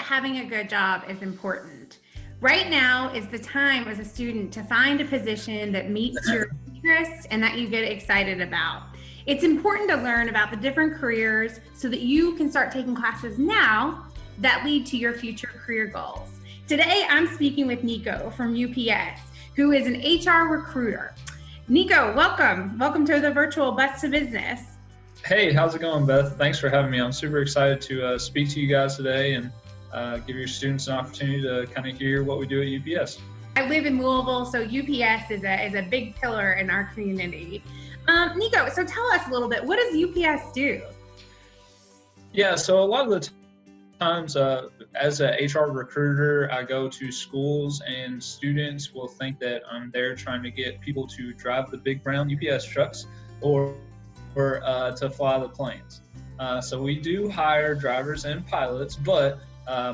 having a good job is important. Right now is the time as a student to find a position that meets your interests and that you get excited about. It's important to learn about the different careers so that you can start taking classes now that lead to your future career goals. Today, I'm speaking with Nico from UPS, who is an HR recruiter. Nico, welcome. Welcome to the virtual Bus to Business. Hey, how's it going, Beth? Thanks for having me. I'm super excited to speak to you guys today and give your students an opportunity to kind of hear what we do at UPS. I live in Louisville, so UPS is a big pillar in our community. Nico, so tell us a little bit, what does UPS do? Yeah, so a lot of the times as a HR recruiter, I go to schools and students will think that I'm there trying to get people to drive the big brown UPS trucks or to fly the planes. So we do hire drivers and pilots, but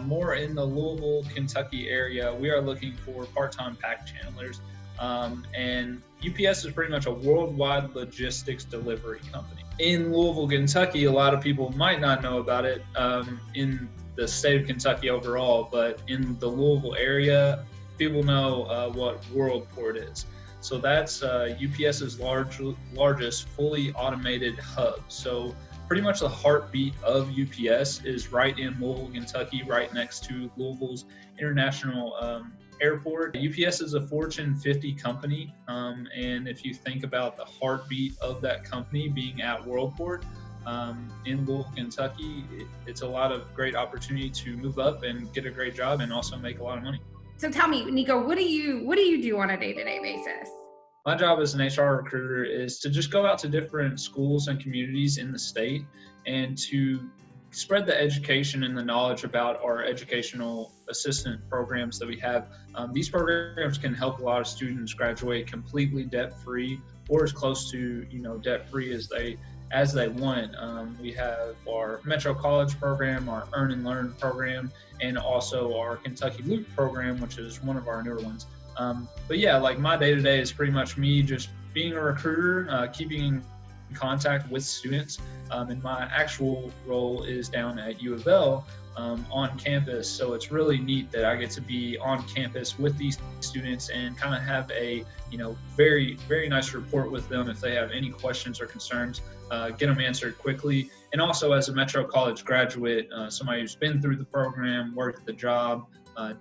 more in the Louisville, Kentucky area, we are looking for part-time package handlers. And UPS is pretty much a worldwide logistics delivery company. In Louisville, Kentucky, a lot of people might not know about it in the state of Kentucky overall, but in the Louisville area, people know what WorldPort is. So that's UPS's largest fully automated hub. So pretty much the heartbeat of UPS is right in Louisville, Kentucky, right next to Louisville's International Airport. UPS is a Fortune 50 company, and if you think about the heartbeat of that company being at WorldPort in Louisville, Kentucky, it's a lot of great opportunity to move up and get a great job and also make a lot of money. So tell me, Nico, what do you do on a day-to-day basis? My job as an HR recruiter is to just go out to different schools and communities in the state and to spread the education and the knowledge about our educational assistant programs that we have. These programs can help a lot of students graduate completely debt-free or as close to debt-free as they want. We have our Metro College program, our Earn and Learn program, and also our Kentucky Loop program, which is one of our newer ones. But yeah, like my day-to-day is pretty much me just being a recruiter, keeping in contact with students, and my actual role is down at U of L on campus. So it's really neat that I get to be on campus with these students and kind of have a very, very nice rapport with them if they have any questions or concerns, get them answered quickly. And also as a Metro College graduate, somebody who's been through the program, worked the job,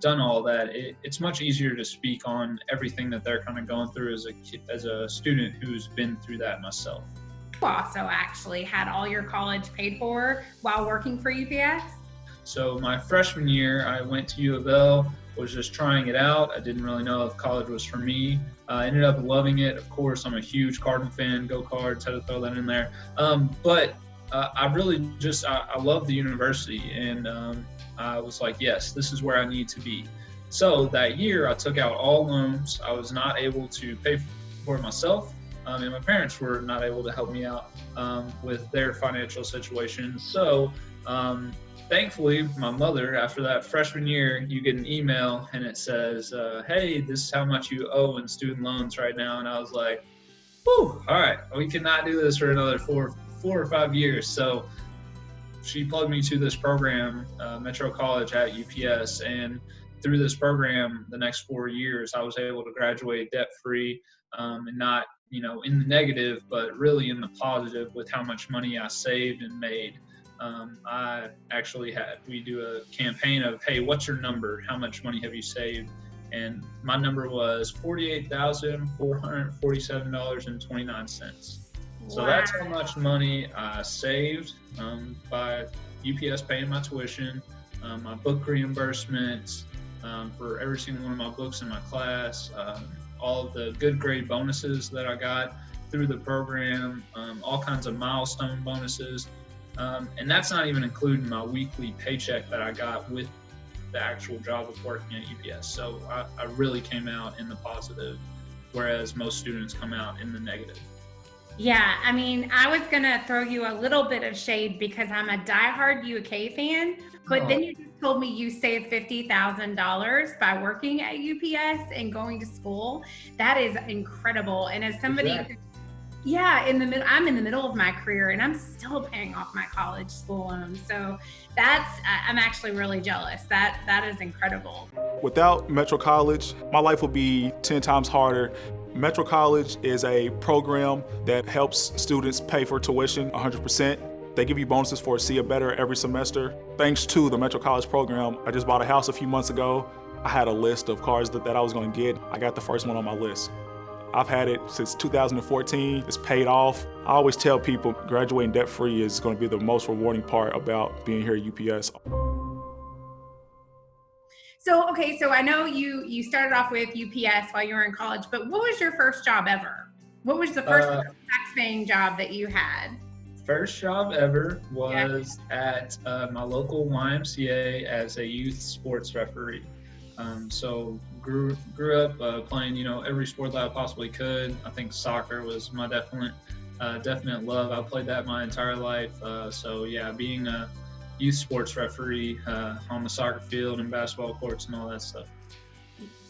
done all that, it's much easier to speak on everything that they're kind of going through as a student who's been through that myself. You also actually had all your college paid for while working for UPS? So my freshman year, I went to U of L, was just trying it out. I didn't really know if college was for me. I ended up loving it. Of course, I'm a huge Cardinal fan, go Cards, had to throw that in there. But I really just, I love the university, and I was like, yes, this is where I need to be. So that year I took out all loans. I was not able to pay for it myself, and my parents were not able to help me out with their financial situation. So thankfully, my mother, after that freshman year, you get an email and it says, hey, this is how much you owe in student loans right now. And I was like, whew, all right, we cannot do this for another four or 5 years. So she plugged me to this program, Metro College at UPS, and through this program, the next 4 years, I was able to graduate debt-free and not, in the negative, but really in the positive with how much money I saved and made. I actually we do a campaign of, hey, what's your number? How much money have you saved? And my number was $48,447.29. So that's how much money I saved by UPS paying my tuition, my book reimbursements for every single one of my books in my class, all of the good grade bonuses that I got through the program, all kinds of milestone bonuses. And that's not even including my weekly paycheck that I got with the actual job of working at UPS. So I really came out in the positive, whereas most students come out in the negative. Yeah, I mean, I was going to throw you a little bit of shade because I'm a diehard UK fan, but then you just told me you saved $50,000 by working at UPS and going to school. That is incredible. And as somebody Yeah, I'm in the middle of my career and I'm still paying off my college school loans. So I'm actually really jealous. That is incredible. Without Metro College, my life would be 10 times harder. Metro College is a program that helps students pay for tuition 100%. They give you bonuses for See It Better every semester. Thanks to the Metro College program, I just bought a house a few months ago. I had a list of cars that I was going to get. I got the first one on my list. I've had it since 2014. It's paid off. I always tell people graduating debt-free is going to be the most rewarding part about being here at UPS. So I know you started off with UPS while you were in college, but what was your first job ever? What was the first tax-paying job that you had? First job ever was at my local YMCA as a youth sports referee. So grew up playing, every sport that I possibly could. I think soccer was my definite love. I played that my entire life. So yeah, being a youth sports referee on the soccer field and basketball courts and all that stuff.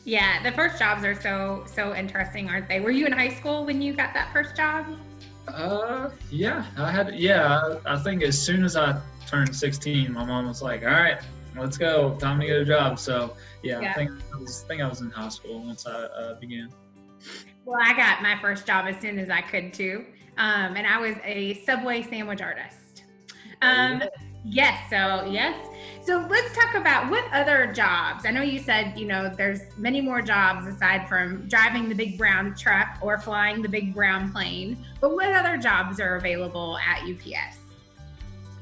Yeah, the first jobs are so interesting, aren't they? Were you in high school when you got that first job? Yeah, I think as soon as I turned 16, my mom was like, all right, let's go, time to get a job. So yeah. I think I was in high school once I began. Well, I got my first job as soon as I could too. And I was a Subway sandwich artist. Yes. So let's talk about what other jobs. I know you said, there's many more jobs aside from driving the big brown truck or flying the big brown plane, but what other jobs are available at UPS?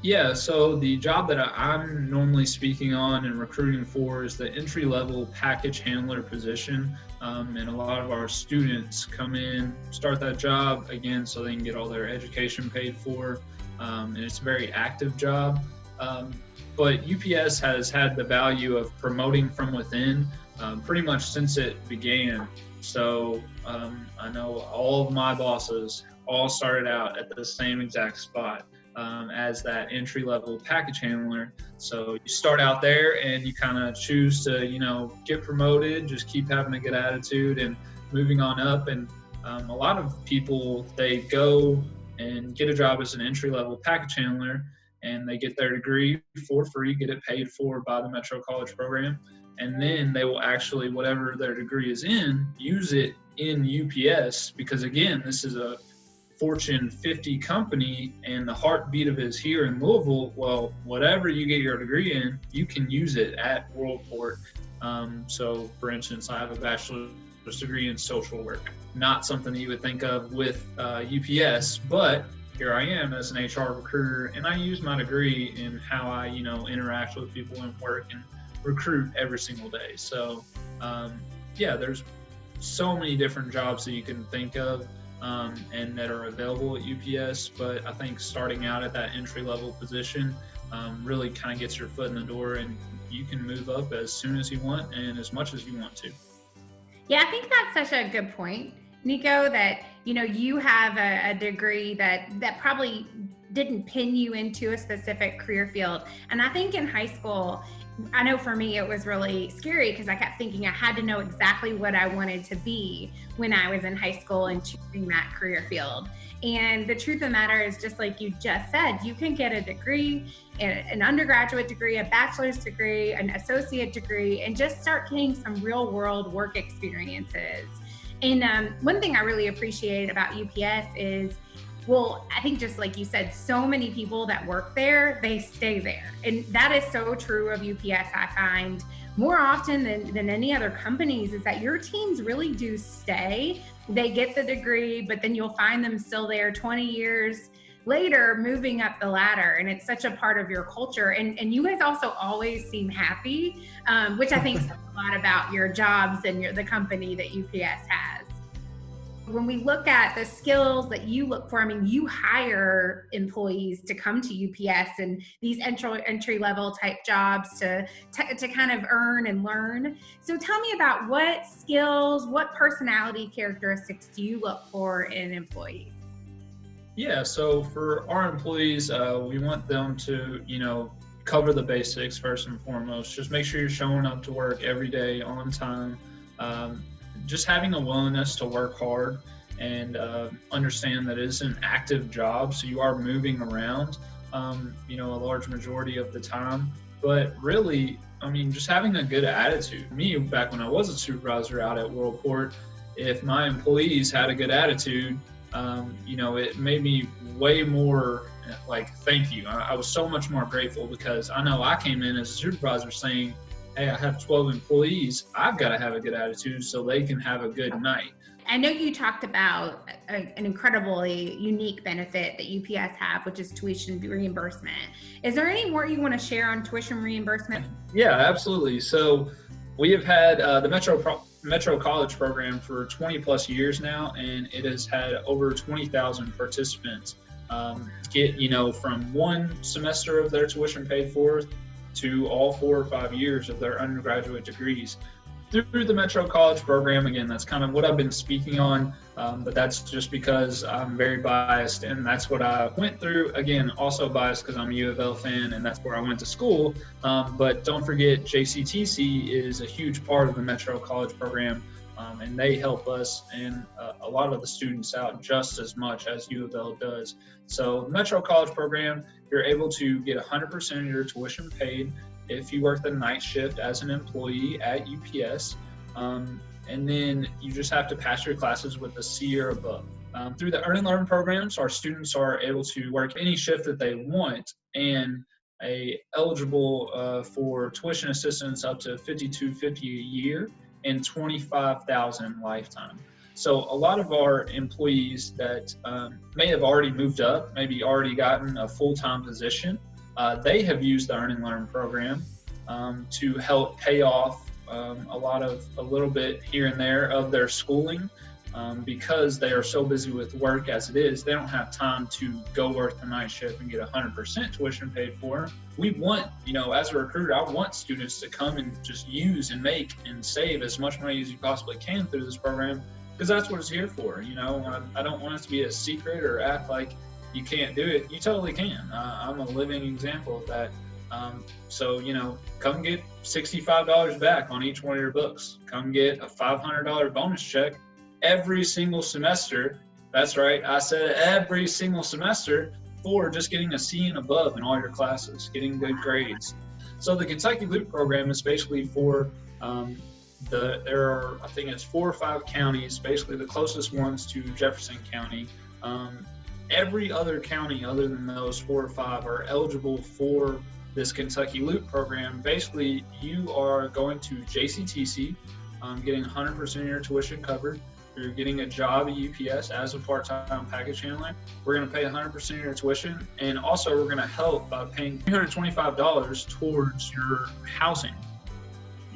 Yeah, so the job that I'm normally speaking on and recruiting for is the entry-level package handler position. And a lot of our students come in, start that job again so they can get all their education paid for. And it's a very active job. But UPS has had the value of promoting from within pretty much since it began. So I know all of my bosses all started out at the same exact spot. As that entry-level package handler. So you start out there and you kind of choose to, get promoted, just keep having a good attitude and moving on up. And a lot of people, they go and get a job as an entry-level package handler and they get their degree for free, get it paid for by the Metro College program. And then they will actually, whatever their degree is in, use it in UPS because, again, this is a Fortune 50 company and the heartbeat of it is here in Louisville. Well, whatever you get your degree in, you can use it at WorldPort. So for instance, I have a bachelor's degree in social work, not something that you would think of with UPS, but here I am as an HR recruiter and I use my degree in how I, interact with people and work and recruit every single day. So there's so many different jobs that you can think of. And that are available at UPS, but I think starting out at that entry-level position really kind of gets your foot in the door and you can move up as soon as you want and as much as you want to. Yeah, I think that's such a good point, Nico, that, you have a degree that probably didn't pin you into a specific career field. And I think in high school, I know for me, it was really scary because I kept thinking I had to know exactly what I wanted to be when I was in high school and choosing that career field. And the truth of the matter is, just like you just said, you can get a degree, an undergraduate degree, a bachelor's degree, an associate degree, and just start getting some real world work experiences. And one thing I really appreciate about UPS is, well, I think just like you said, so many people that work there, they stay there. And that is so true of UPS, I find, more often than any other companies, is that your teams really do stay. They get the degree, but then you'll find them still there 20 years later, moving up the ladder. And it's such a part of your culture. And you guys also always seem happy, which I think says a lot about your jobs and the company that UPS has. When we look at the skills that you look for, I mean, you hire employees to come to UPS and these entry level type jobs to kind of earn and learn. So tell me about what skills, what personality characteristics do you look for in employees? Yeah, so for our employees, we want them to, cover the basics first and foremost. Just make sure you're showing up to work every day on time. Just having a willingness to work hard and understand that it is an active job, so you are moving around, a large majority of the time. But really, just having a good attitude. Me, back when I was a supervisor out at Worldport, if my employees had a good attitude, it made me way more like, thank you. I was so much more grateful, because I know I came in as a supervisor saying, hey, I have 12 employees. I've got to have a good attitude so they can have a good night. I know you talked about an incredibly unique benefit that UPS have, which is tuition reimbursement. Is there any more you want to share on tuition reimbursement? Yeah, absolutely. So we have had the Metro College program for 20 plus years now, and it has had over 20,000 participants get, from one semester of their tuition paid for to all 4 or 5 years of their undergraduate degrees through the Metro College program. Again, that's kind of what I've been speaking on, but that's just because I'm very biased, and that's what I went through. Again, also biased because I'm a U of L fan, and that's where I went to school. But don't forget, JCTC is a huge part of the Metro College program, and they help us and a lot of the students out just as much as U of L does. So the Metro College program, you're able to get 100% of your tuition paid if you work the night shift as an employee at UPS, and then you just have to pass your classes with a C or above. Through the Earn and Learn programs, our students are able to work any shift that they want and eligible for tuition assistance up to $5,250 a year and $25,000 lifetime. So a lot of our employees that may have already moved up, maybe already gotten a full-time position, they have used the Earn and Learn program to help pay off a little bit here and there of their schooling, because they are so busy with work as it is. They don't have time to go work the night shift and get 100% tuition paid for. We want, as a recruiter, I want students to come and just use and make and save as much money as you possibly can through this program, because that's what it's here for. I don't want it to be a secret or act like you can't do it. You totally can. I'm a living example of that. So, come get $65 back on each one of your books. Come get a $500 bonus check every single semester. That's right, I said every single semester, for just getting a C and above in all your classes, getting good grades. So the Kentucky Loop program is basically for there are, I think it's 4 or 5 counties, basically the closest ones to Jefferson County. Every other county other than those 4 or 5 are eligible for this Kentucky Loop program. Basically, you are going to JCTC, getting 100% of your tuition covered. You're getting a job at UPS as a part-time package handler. We're going to pay 100% of your tuition, and also we're going to help by paying $325 towards your housing,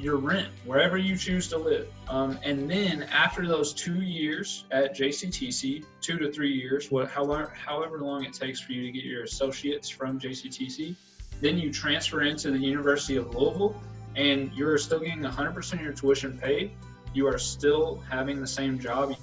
your rent, wherever you choose to live. And then after those 2 years at JCTC, 2 to 3 years, however long it takes for you to get your associates from JCTC, then you transfer into the University of Louisville, and you're still getting 100% of your tuition paid. You are still having the same job at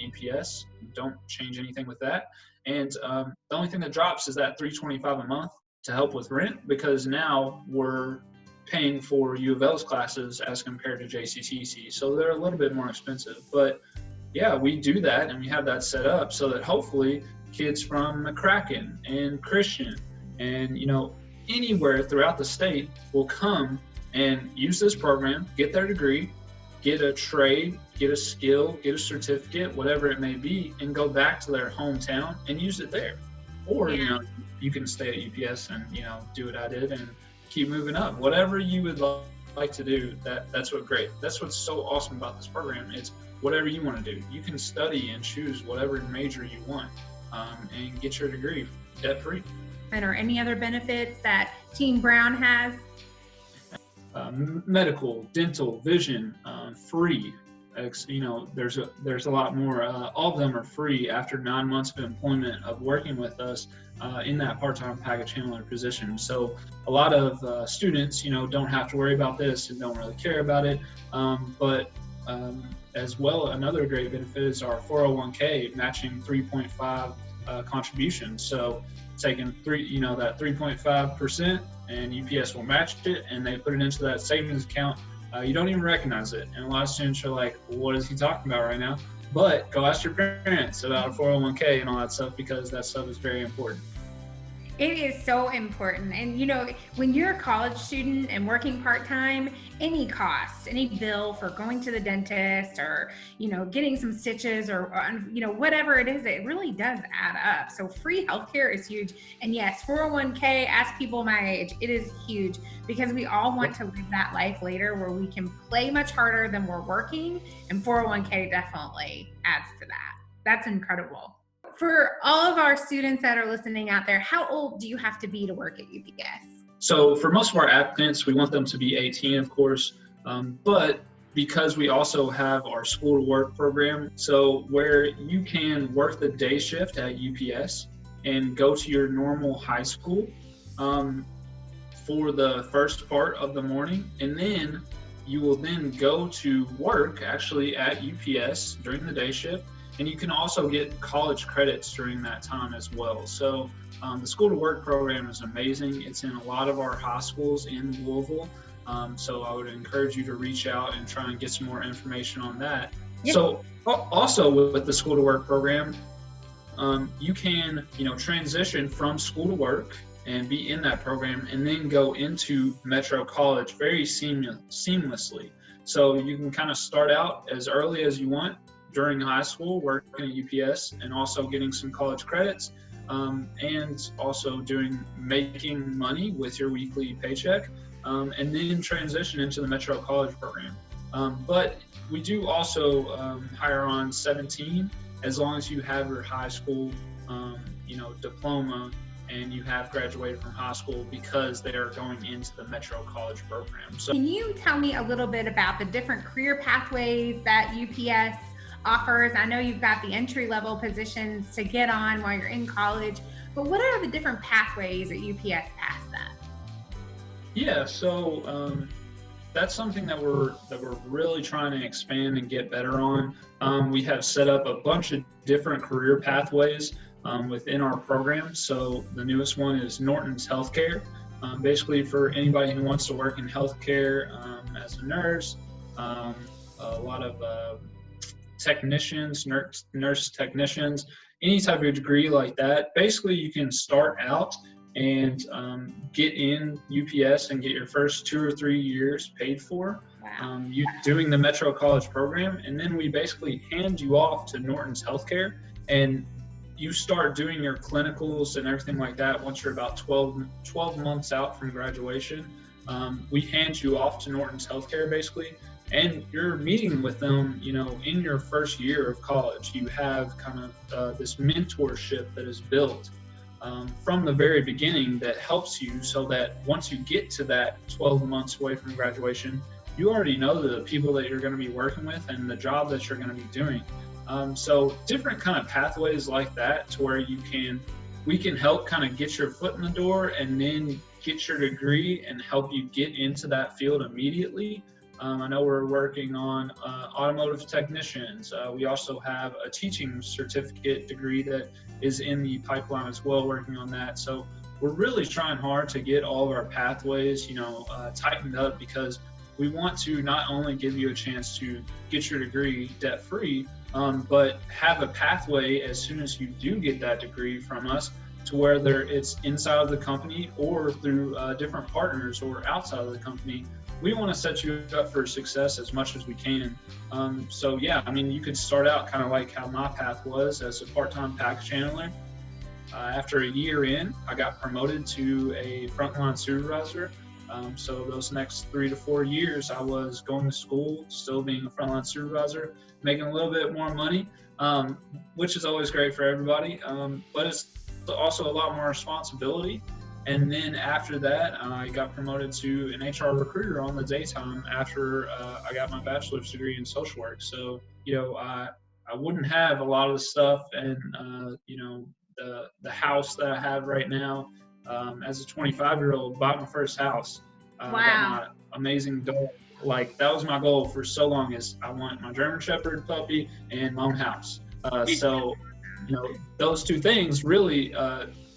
UPS. Don't change anything with that. And the only thing that drops is that $325 a month to help with rent, because now we're paying for U of L's classes as compared to JCTC. So they're a little bit more expensive. But yeah, we do that, and we have that set up so that hopefully kids from McCracken and Christian and, anywhere throughout the state will come and use this program, get their degree, get a trade, get a skill, get a certificate, whatever it may be, and go back to their hometown and use it there. Or, you can stay at UPS and, do what I did and keep moving up. Whatever you would like to do, that's what's so awesome about this program is whatever you want to do. You can study and choose whatever major you want and get your degree debt-free. And are any other benefits that Team Brown has? Medical, dental, vision, free. There's a lot more. All of them are free after 9 months of employment of working with us in that part-time package handler position. So a lot of students, don't have to worry about this and don't really care about it. But as well, another great benefit is our 401k matching 3.5 contribution. So taking that 3.5%, and UPS will match it, and they put it into that savings account. You don't even recognize it, and a lot of students are like, well, what is he talking about right now? but go ask your parents about a 401k and all that stuff, because that stuff is very important. It is so important. And when you're a college student and working part-time, any cost, any bill for going to the dentist or, getting some stitches or, whatever it is, it really does add up. So free healthcare is huge. And yes, 401k, ask people my age, it is huge, because we all want to live that life later where we can play much harder than we're working. And 401k definitely adds to that. That's incredible. For all of our students that are listening out there, how old do you have to be to work at UPS? So for most of our applicants, we want them to be 18, of course, but because we also have our school to work program, so where you can work the day shift at UPS and go to your normal high school for the first part of the morning, and then you will then go to work actually at UPS during the day shift. And you can also get college credits during that time as well. So the School to Work program is amazing. It's in a lot of our high schools in Louisville. So I would encourage you to reach out and try and get some more information on that. Yeah. So also with the School to Work program, you can transition from school to work and be in that program and then go into Metro College very seamlessly. So you can kind of start out as early as you want during high school, working at UPS and also getting some college credits, and also making money with your weekly paycheck, and then transition into the Metro College program. But we do also hire on 17, as long as you have your high school, diploma and you have graduated from high school, because they are going into the Metro College program. So, can you tell me a little bit about the different career pathways that UPS offers? I know you've got the entry-level positions to get on while you're in college, but what are the different pathways at UPS past that? Yeah, so that's something that we're really trying to expand and get better on. We have set up a bunch of different career pathways within our program. So the newest one is Norton's Healthcare. Basically, for anybody who wants to work in healthcare as a nurse, a lot of technicians, nurse technicians, any type of degree like that. Basically, you can start out and get in UPS and get your first 2 or 3 years paid for. Wow. You doing the Metro College program, and then we basically hand you off to Norton's Healthcare, and you start doing your clinicals and everything like that. Once you're about 12 months out from graduation, we hand you off to Norton's Healthcare basically. And you're meeting with them, in your first year of college. You have kind of this mentorship that is built from the very beginning that helps you, so that once you get to that 12 months away from graduation, you already know the people that you're going to be working with and the job that you're going to be doing. So different kind of pathways like that, to where we can help kind of get your foot in the door and then get your degree and help you get into that field immediately. I know we're working on automotive technicians. We also have a teaching certificate degree that is in the pipeline as well, working on that. So we're really trying hard to get all of our pathways, tightened up, because we want to not only give you a chance to get your degree debt-free, but have a pathway as soon as you do get that degree from us, to whether it's inside of the company or through different partners or outside of the company. We want to set you up for success as much as we can. So yeah, you could start out kind of like how my path was as a part-time package handler. After a year in, I got promoted to a frontline supervisor. So those next 3 to 4 years, I was going to school, still being a frontline supervisor, making a little bit more money, which is always great for everybody. But it's also a lot more responsibility. And then after that, I got promoted to an HR recruiter on the daytime after I got my bachelor's degree in social work. So, I wouldn't have a lot of the stuff and, the house that I have right now. As a 25-year-old, bought my first house. Wow. Got my amazing dog. Like, that was my goal for so long, is I want my German Shepherd puppy and my own house. So, those two things really,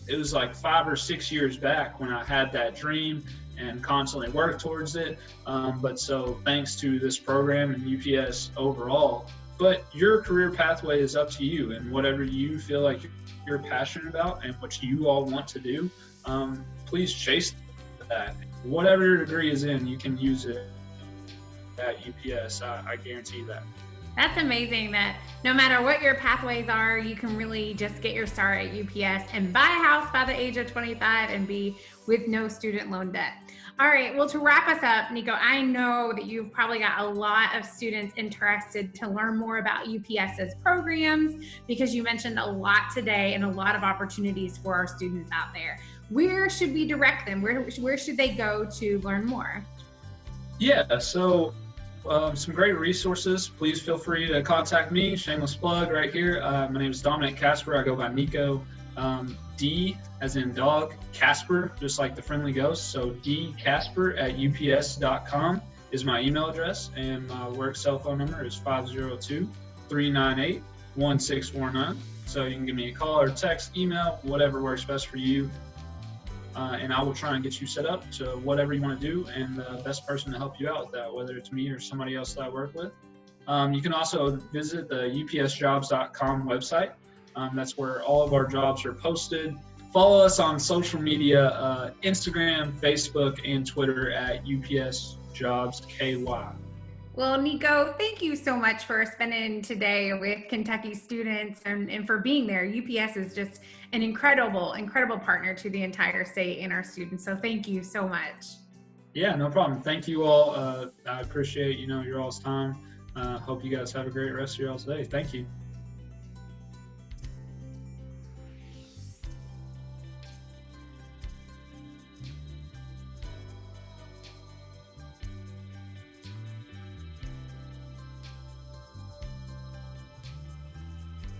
it was like 5 or 6 years back when I had that dream and constantly worked towards it. But so thanks to this program and UPS overall, But your career pathway is up to you, and whatever you feel like you're passionate about and what you all want to do, please chase that. Whatever your degree is in, you can use it at UPS. I guarantee that. That's amazing that no matter what your pathways are, you can really just get your start at UPS and buy a house by the age of 25 and be with no student loan debt. All right, well, to wrap us up, Nico, I know that you've probably got a lot of students interested to learn more about UPS's programs, because you mentioned a lot today and a lot of opportunities for our students out there. Where should we direct them? Where should they go to learn more? Yeah, so some great resources. Please feel free to contact me. Shameless plug right here. My name is Dominic Casper. I go by Nico. D as in dog, Casper, just like the friendly ghost. So dcasper@ups.com is my email address, and my work cell phone number is 502-398-1649. So you can give me a call or text, email, whatever works best for you. And I will try and get you set up to whatever you want to do, and the best person to help you out with that, whether it's me or somebody else that I work with. You can also visit the upsjobs.com website. That's where all of our jobs are posted. Follow us on social media, Instagram, Facebook, and Twitter at UPSJobsKY. Well, Nico, thank you so much for spending today with Kentucky students and for being there. UPS is just an incredible partner to the entire state and our students. So thank you so much. Yeah, no problem. Thank you all. I appreciate, your all's time. Hope you guys have a great rest of your all's day. Thank you.